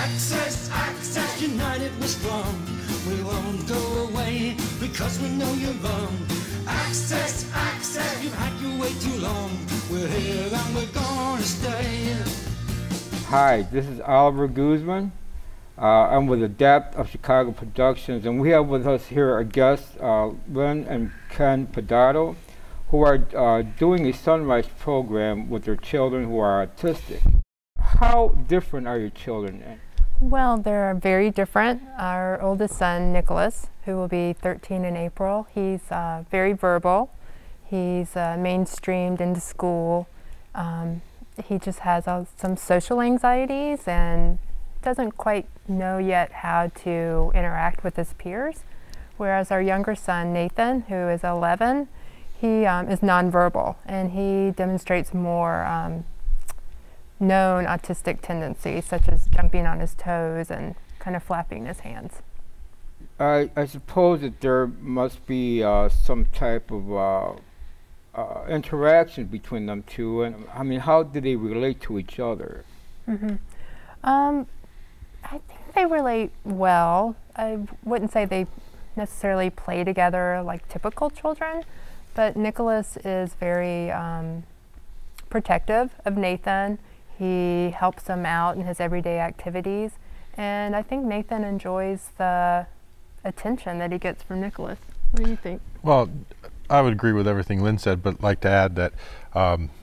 Access, access, united we're strong. We won't go away because we know you're wrong. Access, access, you've had your way too long. We're here and we're gonna stay. Hi, this is Oliver Guzman. I'm with Adapt of Chicago Productions, and we have with us here our guests, Lynn and Ken Pedotto, who are doing a Sunrise program with their children who are autistic. How different are your children? Well, they're very different. Our oldest son, Nicholas, who will be 13 in April, he's very verbal. He's mainstreamed into school. He just has some social anxieties and doesn't quite know yet how to interact with his peers. Whereas our younger son, Nathan, who is 11, he is nonverbal, and he demonstrates more known autistic tendencies, such as jumping on his toes and kind of flapping his hands. I suppose that there must be some type of interaction between them two, and I mean, how do they relate to each other? Mm-hmm. I think they relate well. I wouldn't say they necessarily play together like typical children, but Nicholas is very protective of Nathan. He helps him out in his everyday activities, and I think Nathan enjoys the attention that he gets from Nicholas. What do you think? Well, I would agree with everything Lynn said, but like to add that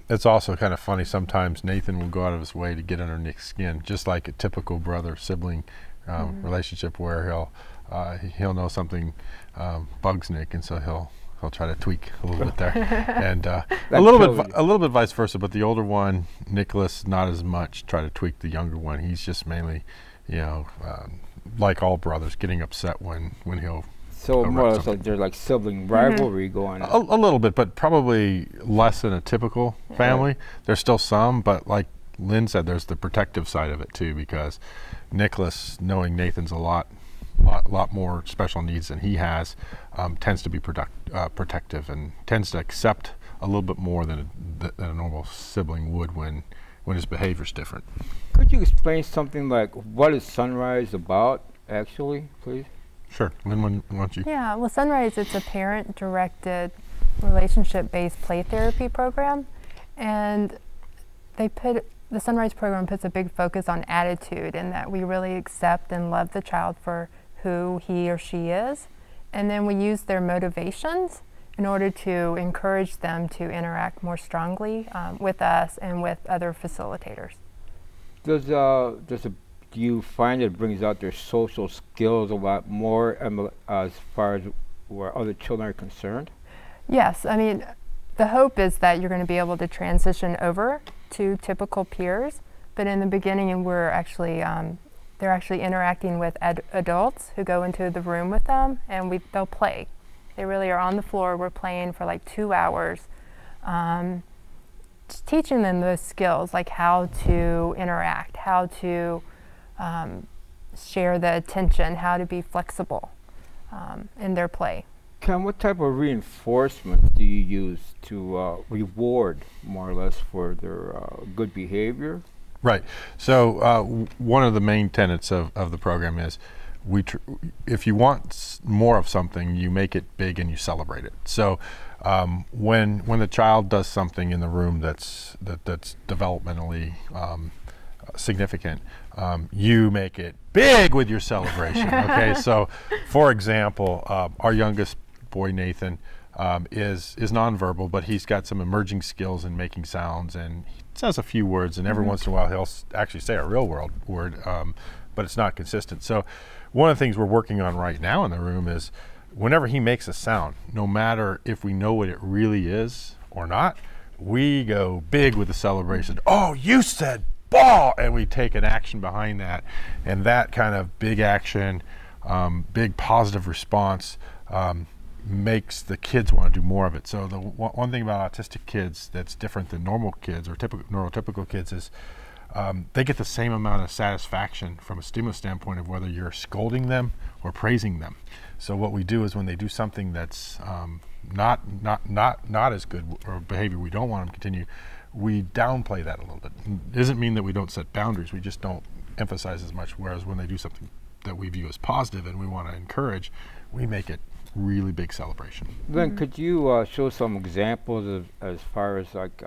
it's also kind of funny sometimes Nathan will go out of his way to get under Nick's skin, just like a typical brother-sibling relationship, where he'll know something bugs Nick, and so he'll try to tweak a little bit there, and a little bit vice versa. But the older one, Nicholas, not as much try to tweak the younger one. He's just mainly, like all brothers, getting upset when he'll. So more or less like there's like sibling rivalry going on. A little bit, but probably less than a typical family. There's still some, but like Lynn said, there's the protective side of it too, because Nicholas, knowing Nathan's a lot more special needs than he has, tends to be protective and tends to accept a little bit more than a normal sibling would when his behavior's different. Could you explain something like what is Sunrise about, actually, please? Sure. Lynn, why don't you? Yeah, well, Sunrise, it's a parent-directed, relationship-based play therapy program, and the Sunrise program puts a big focus on attitude, in that we really accept and love the child for who he or she is, and then we use their motivations in order to encourage them to interact more strongly with us and with other facilitators. Do you find it brings out their social skills a lot more as far as where other children are concerned? Yes, I mean, the hope is that you're going to be able to transition over to typical peers, but in the beginning they're actually interacting with adults who go into the room with them, and they'll play. They really are on the floor. We're playing for like 2 hours, just teaching them those skills, like how to interact, how to share the attention, how to be flexible in their play. Ken, what type of reinforcement do you use to reward, more or less, for their good behavior? Right. So one of the main tenets of the program is if you want more of something, you make it big and you celebrate it. So when the child does something in the room that's developmentally significant, you make it big with your celebration. Okay. So for example, our youngest boy, Nathan, is nonverbal, but he's got some emerging skills in making sounds, and he says a few words, and every once in a while he'll actually say a real world word, but it's not consistent. So one of the things we're working on right now in the room is whenever he makes a sound, no matter if we know what it really is or not, we go big with the celebration. Oh, you said ball, and we take an action behind that, and that kind of big action, big positive response makes the kids want to do more of it. So the one thing about autistic kids that's different than normal kids or neurotypical kids is they get the same amount of satisfaction from a stimulus standpoint of whether you're scolding them or praising them. So what we do is when they do something that's not as good, or behavior we don't want them to continue, we downplay that a little bit. It doesn't mean that we don't set boundaries, we just don't emphasize as much, whereas when they do something that we view as positive and we want to encourage, we make it really big celebration. Lynn, could you show some examples of, as far as like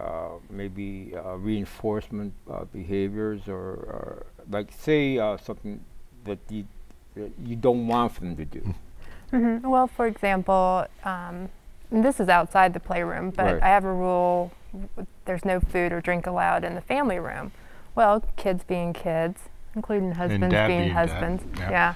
maybe reinforcement behaviors, or like say something that you don't want them to do? Well, for example, and this is outside the playroom, but I have a rule: there's no food or drink allowed in the family room. Well, kids being kids, including husbands being husbands, yeah,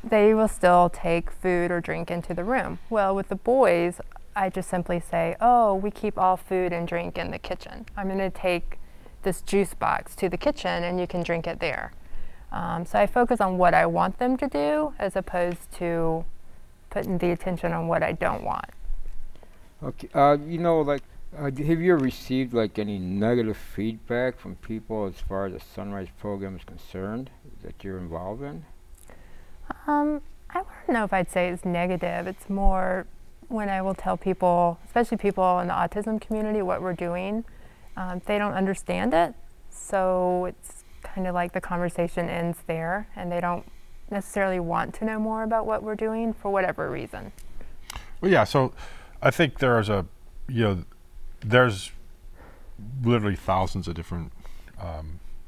they will still take food or drink into the room. Well, with the boys, I just simply say, oh, we keep all food and drink in the kitchen. I'm going to take this juice box to the kitchen and you can drink it there. So I focus on what I want them to do as opposed to putting the attention on what I don't want. Okay, you know, like, have you ever received like any negative feedback from people as far as the Sunrise program is concerned that you're involved in? I don't know if I'd say it's negative. It's more when I will tell people, especially people in the autism community, what we're doing. They don't understand it, so it's kind of like the conversation ends there, and they don't necessarily want to know more about what we're doing for whatever reason. Well, yeah, so I think there's there's literally thousands of different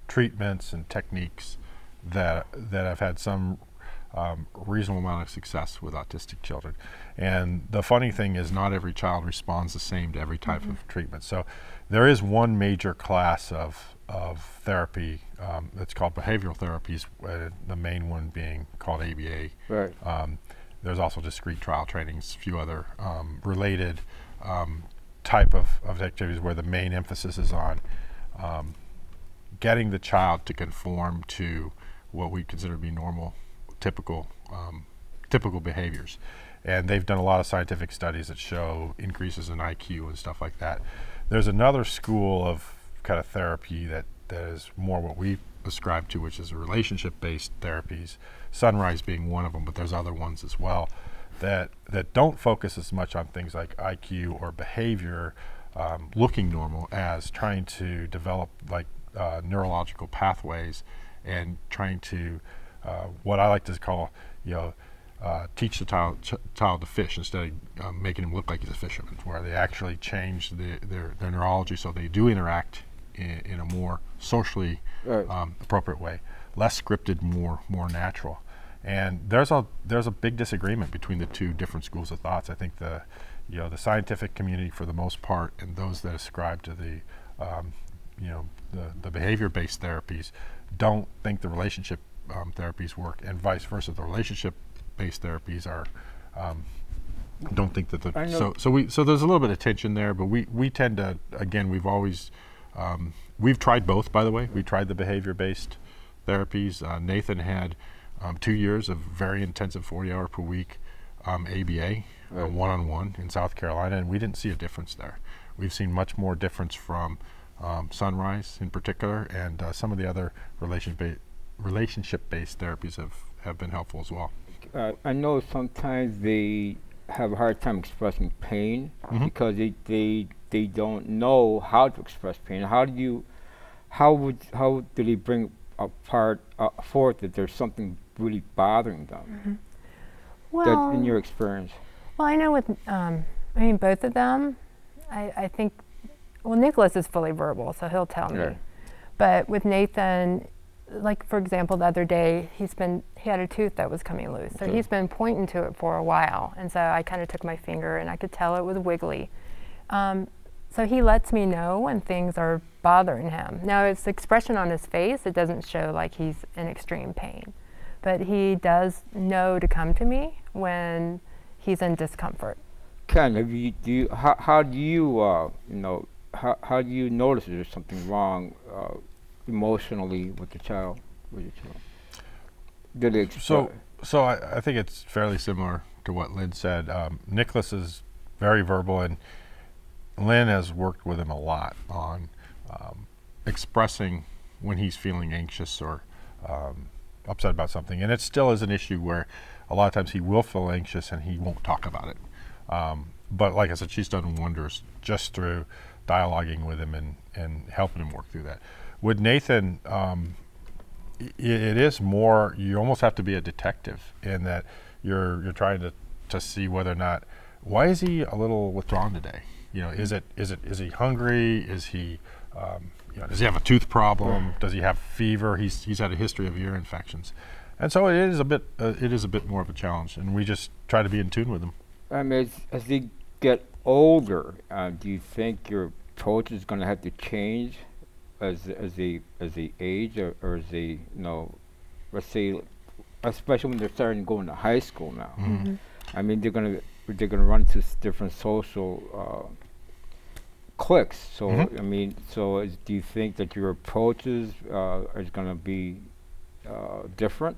treatments and techniques that have had some reasonable amount of success with autistic children. And the funny thing is, not every child responds the same to every type of treatment. So there is one major class of therapy that's called behavioral therapies, the main one being called ABA. Right. There's also discrete trial trainings, a few other related type of activities where the main emphasis is on getting the child to conform to what we consider to be normal, typical behaviors. And they've done a lot of scientific studies that show increases in IQ and stuff like that. There's another school of kind of therapy that is more what we ascribe to, which is relationship-based therapies, Sunrise being one of them, but there's other ones as well that don't focus as much on things like IQ or behavior looking normal as trying to develop like neurological pathways and trying to what I like to call, teach the child to fish instead of making him look like he's a fisherman, where they actually change their neurology so they do interact in a more socially appropriate way, less scripted, more natural. And there's a big disagreement between the two different schools of thoughts. I think the scientific community, for the most part, and those that ascribe to the behavior-based therapies, don't think the relationship therapies work, and vice versa. The relationship-based therapies are don't think that so there's a little bit of tension there, but we tend to, again, we've tried both, by the way. We tried the behavior-based therapies. Nathan had 2 years of very intensive 40-hour per week ABA one-on-one in South Carolina, and we didn't see a difference there. We've seen much more difference from Sunrise in particular, and some of the other relationship-based therapies have been helpful as well. I know sometimes they have a hard time expressing pain because they don't know how to express pain. How do they bring forth that there's something really bothering them? Well, in your experience. Well, I know with both of them, I think, well, Nicholas is fully verbal, so he'll tell me. But with Nathan, like for example, the other day he had a tooth that was coming loose, so he's been pointing to it for a while, and so I kind of took my finger and I could tell it was wiggly. So he lets me know when things are bothering him. Now, it's the expression on his face, it doesn't show like he's in extreme pain, but he does know to come to me when he's in discomfort. Ken, how do you notice there's something wrong emotionally with the child? So I think it's fairly similar to what Lynn said. Nicholas is very verbal, and Lynn has worked with him a lot on expressing when he's feeling anxious or upset about something. And it still is an issue where a lot of times he will feel anxious and he won't talk about it. But like I said, she's done wonders just through dialoguing with him and helping him work through that. With Nathan, it is more, you almost have to be a detective in that you're trying to see whether or not, why is he a little withdrawn today? You know, is he hungry? Is he, you know, does he have a tooth problem? Does he have fever? He's had a history of ear infections. And so it is a bit more of a challenge, and we just try to be in tune with them. I mean, as they get older, do you think your approach is going to have to change as they age, or as they, you know, let's say, especially when they're starting to go into high school now? Mm-hmm. I mean, they're gonna run into different social cliques. So Mm-hmm. I mean, so do you think that your approaches is going to be different?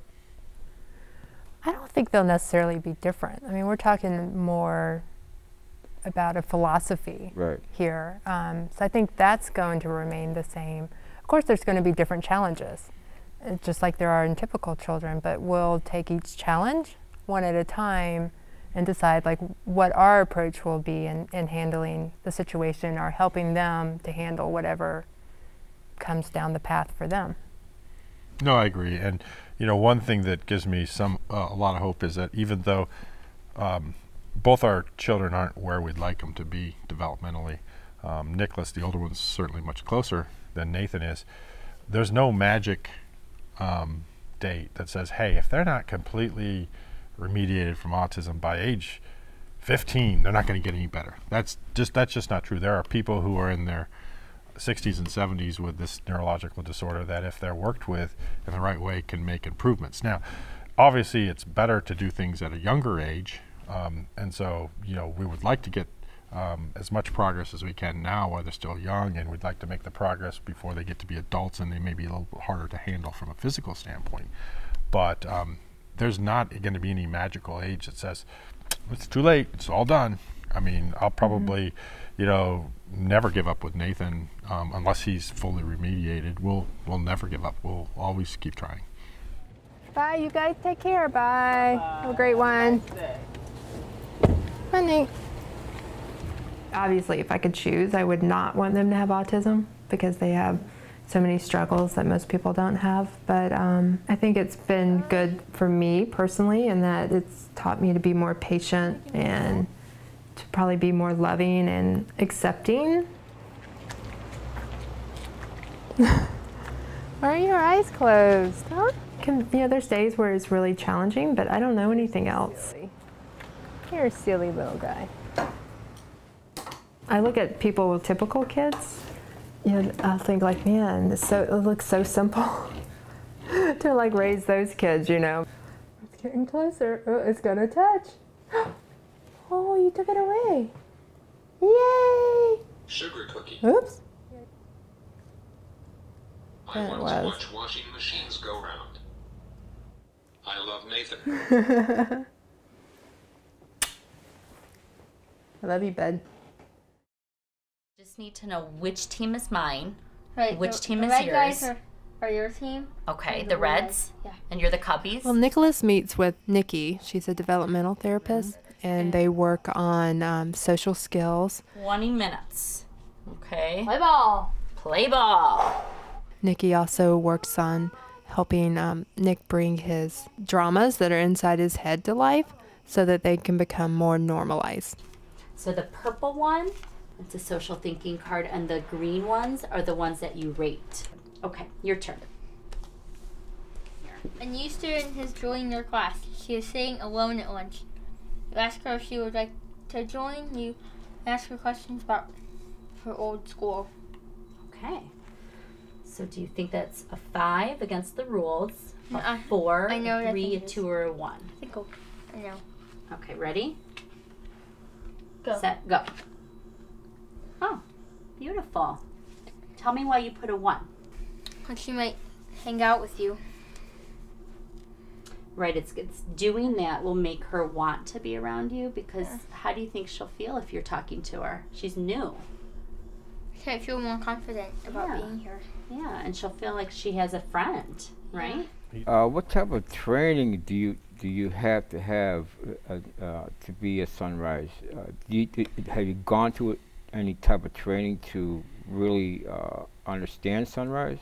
I don't think they'll necessarily be different. I mean, we're talking more about a philosophy here. So I think that's going to remain the same. Of course, there's going to be different challenges, just like there are in typical children, but we'll take each challenge one at a time and decide like what our approach will be in handling the situation or helping them to handle whatever comes down the path for them. No, I agree. And you know, one thing that gives me a lot of hope is that even though both our children aren't where we'd like them to be developmentally, Nicholas, the older one's certainly much closer than Nathan is, there's no magic date that says, hey, if they're not completely remediated from autism by age 15, they're not going to get any better. That's just not true. There are people who are in their 60s and 70s with this neurological disorder that, if they're worked with in the right way, can make improvements. Now, obviously, it's better to do things at a younger age, and so, you know, we would like to get as much progress as we can now while they're still young, and we'd like to make the progress before they get to be adults, and they may be a little bit harder to handle from a physical standpoint. But there's not going to be any magical age that says, it's too late, it's all done. I mean, I'll probably, you know, never give up with Nathan unless he's fully remediated. We'll never give up. We'll always keep trying. Bye, you guys. Take care. Bye. Have a great one. Bye, Nate. Obviously, if I could choose, I would not want them to have autism because they have so many struggles that most people don't have. But I think it's been good for me personally in that it's taught me to be more patient and to probably be more loving and accepting. Why are your eyes closed? Huh? You know, there's days where it's really challenging, but I don't know anything else. You're a silly little guy. I look at people with typical kids, you know, I think like, man, it looks so simple to like raise those kids, you know. It's getting closer. Oh, it's gonna touch. Oh, you took it away. Yay! Sugar cookie. Oops. I once watched washing machines go round. I love Nathan. I love you, bud. Just need to know which team is mine, right, which team the is red yours. Guys are your team. Okay, the Reds, yeah. And you're the Cubbies. Well, Nicholas meets with Nikki. She's a developmental therapist, and they work on social skills. 20 minutes. Okay. Play ball. Play ball. Nikki also works on helping Nick bring his dramas that are inside his head to life so that they can become more normalized. So the purple one, it's a social thinking card, and the green ones are the ones that you rate. Okay, your turn. A new student has joined your class. She is sitting alone at lunch. You ask her if she would like to join. You ask her questions about her old school. Okay. So do you think that's a 5 against the rules? A 4, I know, a 3, a it 2, or a 1? I think I know. Okay, ready? Go. Set, go. Oh, beautiful. Tell me why you put a 1. But she might hang out with you. Right, it's doing that will make her want to be around you, because how do you think she'll feel if you're talking to her? She's new. She might feel more confident about being here. Yeah, and she'll feel like she has a friend, right? What type of training do you have to be a Sunrise? Have you gone to any type of training to really understand sunrise?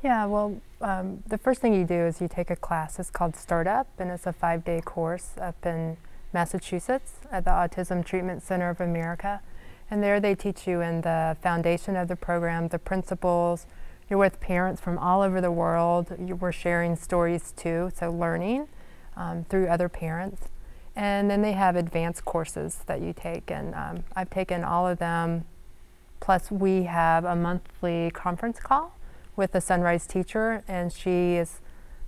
Yeah, well, the first thing you do is you take a class. It's called Startup, and it's a 5-day course up in Massachusetts at the Autism Treatment Center of America. And there they teach you in the foundation of the program, the principles. You're with parents from all over the world. We're sharing stories too, so learning through other parents. And then they have advanced courses that you take, and I've taken all of them. Plus we have a monthly conference call with the Sunrise teacher, and she is,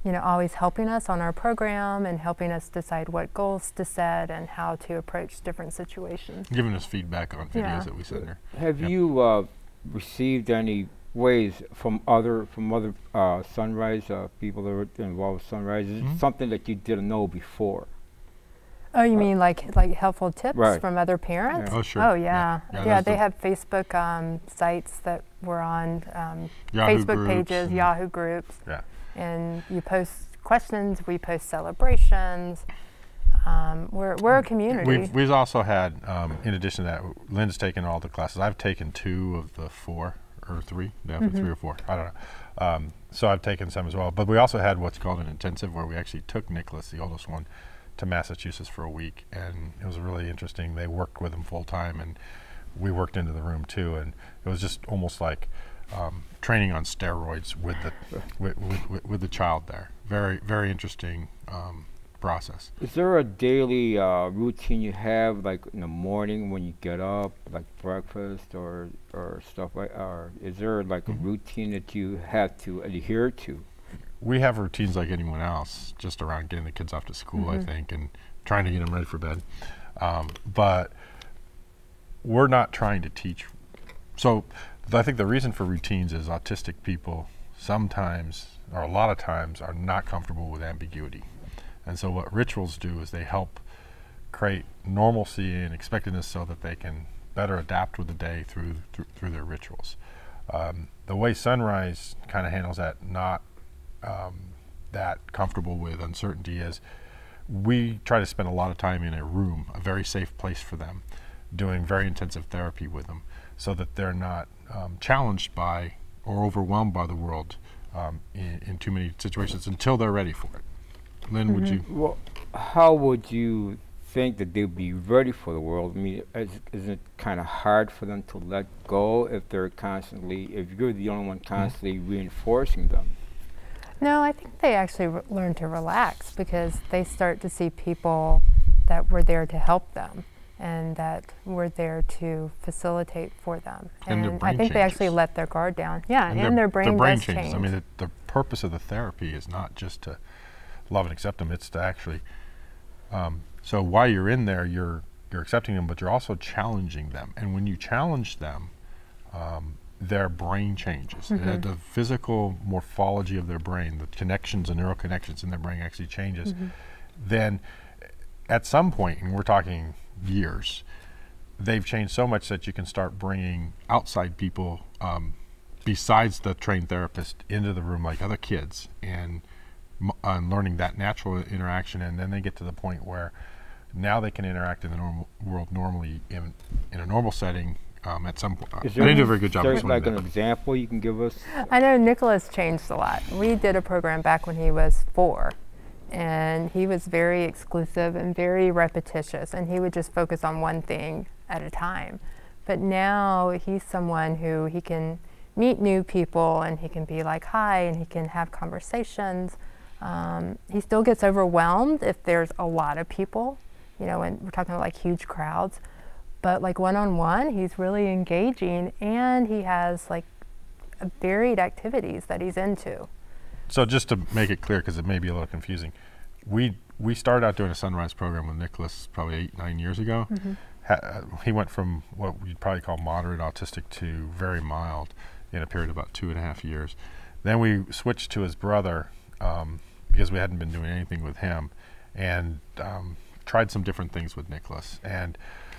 always helping us on our program and helping us decide what goals to set and how to approach different situations. Giving us feedback on videos that we send her. Have you received any ways from other Sunrise people that were involved with Sunrise? Is it something that you didn't know before? Oh, you mean like helpful tips from other parents? Yeah. Oh, sure. Oh, yeah. Yeah, they have Facebook sites that we're on, Facebook pages, Yahoo groups. Yeah. And you post questions, we post celebrations. We're a community. We've also had, in addition to that, Lynn's taken all the classes. I've taken 2 of the 4, or 3, 3 or 4, I don't know. So I've taken some as well. But we also had what's called an intensive, where we actually took Nicholas, the oldest one, to Massachusetts for a week, and it was really interesting. They worked with him full time, and we worked into the room too, and it was just almost like training on steroids with the child there. Very, very interesting process. Is there a daily routine you have, like in the morning when you get up, like breakfast or stuff like, or is there like a routine that you have to adhere to? We have routines like anyone else, just around getting the kids off to school, I think, and trying to get them ready for bed. But we're not trying to teach. So I think the reason for routines is autistic people sometimes, or a lot of times, are not comfortable with ambiguity. And so what rituals do is they help create normalcy and expectedness so that they can better adapt with the day through their rituals. The way Sunrise kind of handles that, not that comfortable with uncertainty, is we try to spend a lot of time in a room, a very safe place for them, doing very intensive therapy with them, so that they're not challenged by or overwhelmed by the world in too many situations until they're ready for it. Lynn, would you? Well, how would you think that they'd be ready for the world? I mean, isn't it kind of hard for them to let go if they're constantly, if you're the only one constantly reinforcing them? No, I think they actually learn to relax, because they start to see people that were there to help them and that were there to facilitate for them. And I think they actually let their guard down. Yeah, and their brain does changes. change. I mean, the purpose of the therapy is not just to love and accept them, it's to actually, so while you're in there, you're accepting them, but you're also challenging them. And when you challenge them, their brain changes. The physical morphology of their brain, the connections and neural connections in their brain actually changes. Then at some point, and we're talking years, they've changed so much that you can start bringing outside people besides the trained therapist into the room, like other kids, and learning that natural interaction. And then they get to the point where now they can interact in the normal world normally in a normal setting. At some point, I didn't do a very good job. Is there like an example you can give us? I know Nicholas changed a lot. We did a program back when he was 4, and he was very exclusive and very repetitious, and he would just focus on one thing at a time. But now he's someone who he can meet new people, and he can be like, hi, and he can have conversations. He still gets overwhelmed if there's a lot of people, and we're talking about like huge crowds. But like one-on-one, he's really engaging, and he has like varied activities that he's into. So just to make it clear, because it may be a little confusing, we started out doing a Sunrise program with Nicholas probably 8-9 years ago. He went from what we'd probably call moderate autistic to very mild in a period of about 2.5 years. Then we switched to his brother because we hadn't been doing anything with him, and tried some different things with Nicholas. And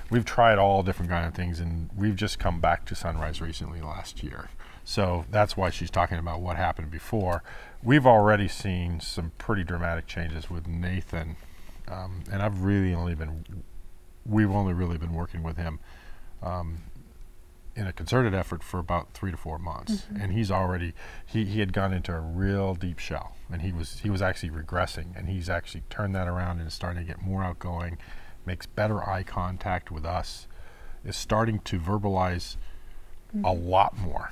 we've tried all different kind of things, and we've just come back to Sunrise recently last year. So that's why she's talking about what happened before. We've already seen some pretty dramatic changes with Nathan, and we've only really been working with him in a concerted effort for about 3 to 4 months, and he's already he had gone into a real deep shell, and he was actually regressing, and he's actually turned that around and is starting to get more outgoing, makes better eye contact with us, is starting to verbalize a lot more,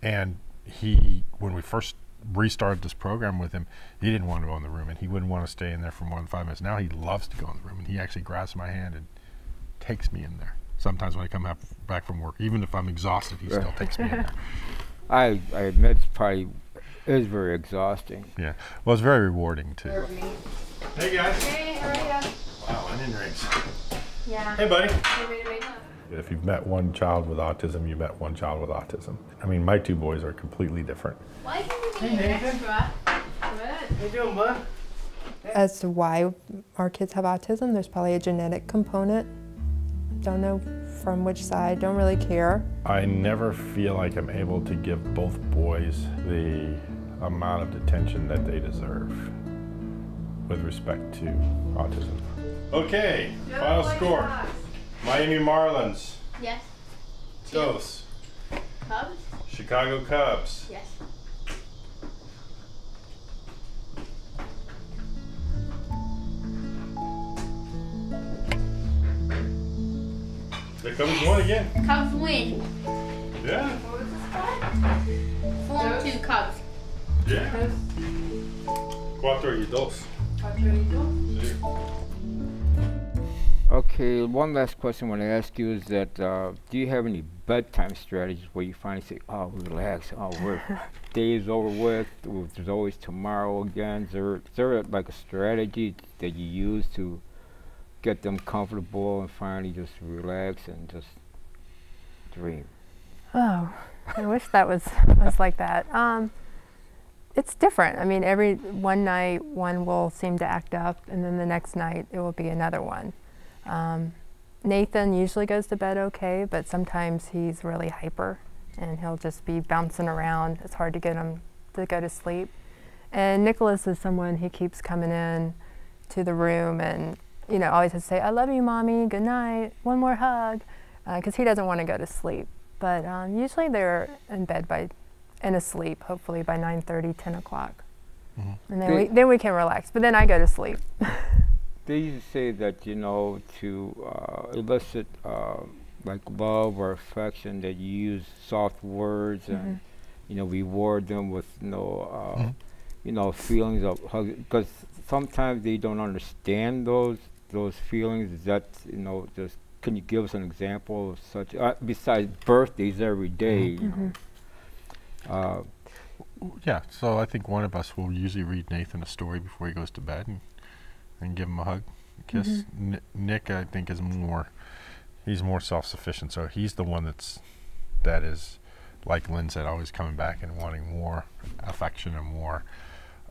and when we first restarted this program with him, he didn't want to go in the room, and he wouldn't want to stay in there for more than 5 minutes. Now he loves to go in the room, and he actually grabs my hand and takes me in there. Sometimes when I come back from work, even if I'm exhausted, he still takes me in there. I admit it is very exhausting. Yeah, well, it's very rewarding too. Hey guys. Hey, how are you? Wow, onion rings. Yeah. Hey buddy. Hey. If you've met one child with autism, you've met one child with autism. I mean, my 2 boys are completely different. Why can you be extra? Good. How you doing, bud? As to why our kids have autism, there's probably a genetic component. Don't know from which side, don't really care. I never feel like I'm able to give both boys the amount of attention that they deserve with respect to autism. Okay, final score. Miami Marlins. Yes. Dos. Cubs? Chicago Cubs. Yes. The Cubs won again. Cubs win. Yeah. What was the score? 4-2 Cubs. Yeah. 4-2. Sí. Okay, one last question I want to ask you is that do you have any bedtime strategies where you finally say, oh, relax, oh, day's over with, there's always tomorrow again? Is there like a strategy that you use to get them comfortable and finally just relax and just dream? Oh, I wish that was like that. It's different. I mean, one night one will seem to act up, and then the next night it will be another one. Nathan usually goes to bed okay, but sometimes he's really hyper and he'll just be bouncing around. It's hard to get him to go to sleep. And Nicholas is someone, he keeps coming in to the room and, you know, always has to say, I love you, Mommy, good night, one more hug, because he doesn't want to go to sleep. But usually they're in bed and asleep, hopefully by 9:30, 10 o'clock. And then we can relax, but then I go to sleep. They used to say that, you know, to elicit like love or affection, that you use soft words and, you know, reward them with, you know, feelings of hug. Because sometimes they don't understand those feelings. Is that, you know, just can you give us an example of such? Besides birthdays every day, you know. Yeah. So I think one of us will usually read Nathan a story before he goes to bed and give him a hug, a kiss. Nick, I think, he's more self-sufficient, so he's the one that is, like Lynn said, always coming back and wanting more affection and more,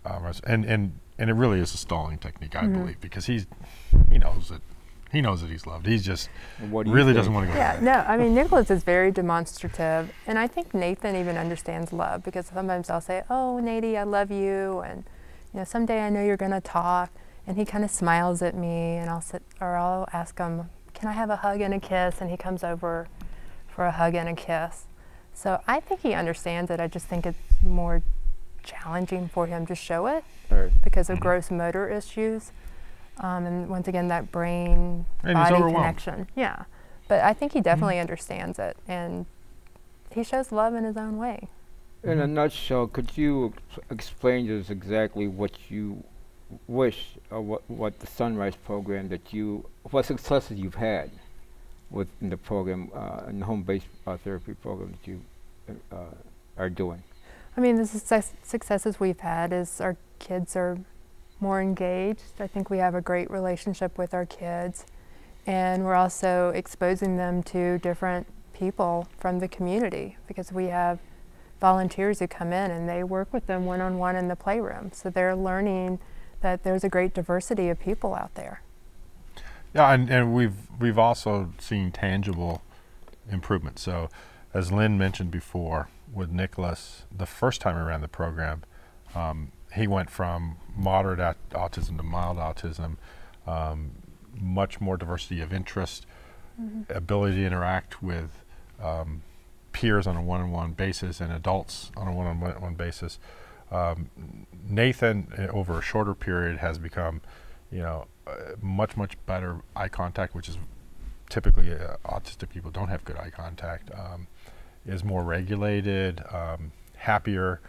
and it really is a stalling technique, I believe, because he knows that he's loved. He's just really doesn't want to go. Yeah, no, I mean, Nicholas is very demonstrative, and I think Nathan even understands love, because sometimes I'll say, oh, Nady, I love you, and, you know, someday I know you're going to talk. And he kind of smiles at me, and I'll ask him, can I have a hug and a kiss? And he comes over for a hug and a kiss. So I think he understands it. I just think it's more challenging for him to show it because of gross motor issues. And once again, that brain-body connection. Yeah. But I think he definitely understands it, and he shows love in his own way. In a nutshell, could you explain to us exactly what you wish, or what the Sunrise program what successes you've had within the program, in the home-based therapy program that you are doing? I mean, the successes we've had is our kids are more engaged. I think we have a great relationship with our kids, and we're also exposing them to different people from the community, because we have volunteers who come in and they work with them one-on-one in the playroom, so they're learning that there's a great diversity of people out there. Yeah, and we've also seen tangible improvement. So, as Lynn mentioned before, with Nicholas, the first time we ran the program, he went from moderate autism to mild autism, much more diversity of interest, ability to interact with peers on a one-on-one basis and adults on a one-on-one basis. Nathan, over a shorter period, has become, much better eye contact, which is typically autistic people don't have good eye contact. Is more regulated, happier,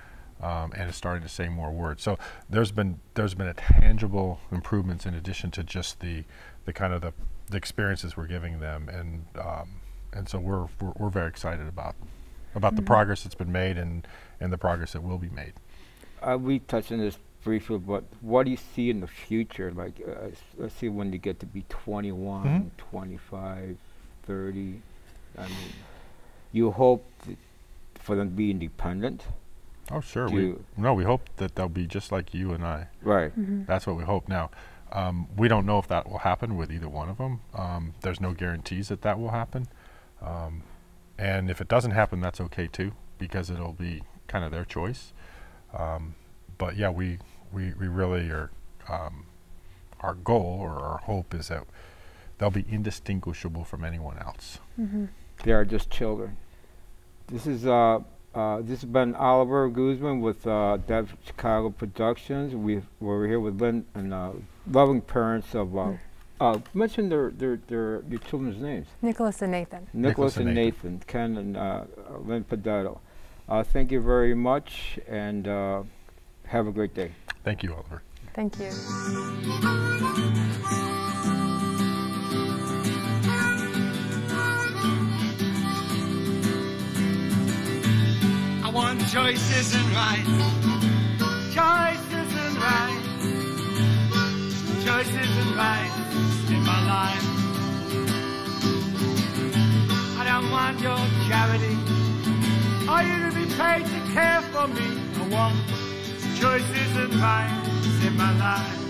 and is starting to say more words. So there's been a tangible improvements in addition to just the kind of the experiences we're giving them, and so we're very excited about the progress that's been made and the progress that will be made. We touched on this briefly, but what do you see in the future? Like, let's see when they get to be 21, 25, 30. I mean, you hope for them to be independent? Oh, sure. We hope that they'll be just like you and I. Right. That's what we hope. Now, we don't know if that will happen with either one of them. There's no guarantees that will happen. And if it doesn't happen, that's okay too, because it'll be kind of their choice. But yeah, we really are, our goal or our hope is that they'll be indistinguishable from anyone else. They are just children. This has been Oliver Guzman with Dev Chicago Productions. We're here with Lynn and loving parents of. Mention their children's names. Nicholas and Nathan. Nicholas and Nathan. Ken and Lynn Pedotto. Thank you very much, and have a great day. Thank you, Oliver. Thank you. One choice isn't right. Choice isn't right. Choice isn't right in my life. I don't want your charity. Are you to be paid to care for me? I want choice isn't right in my life.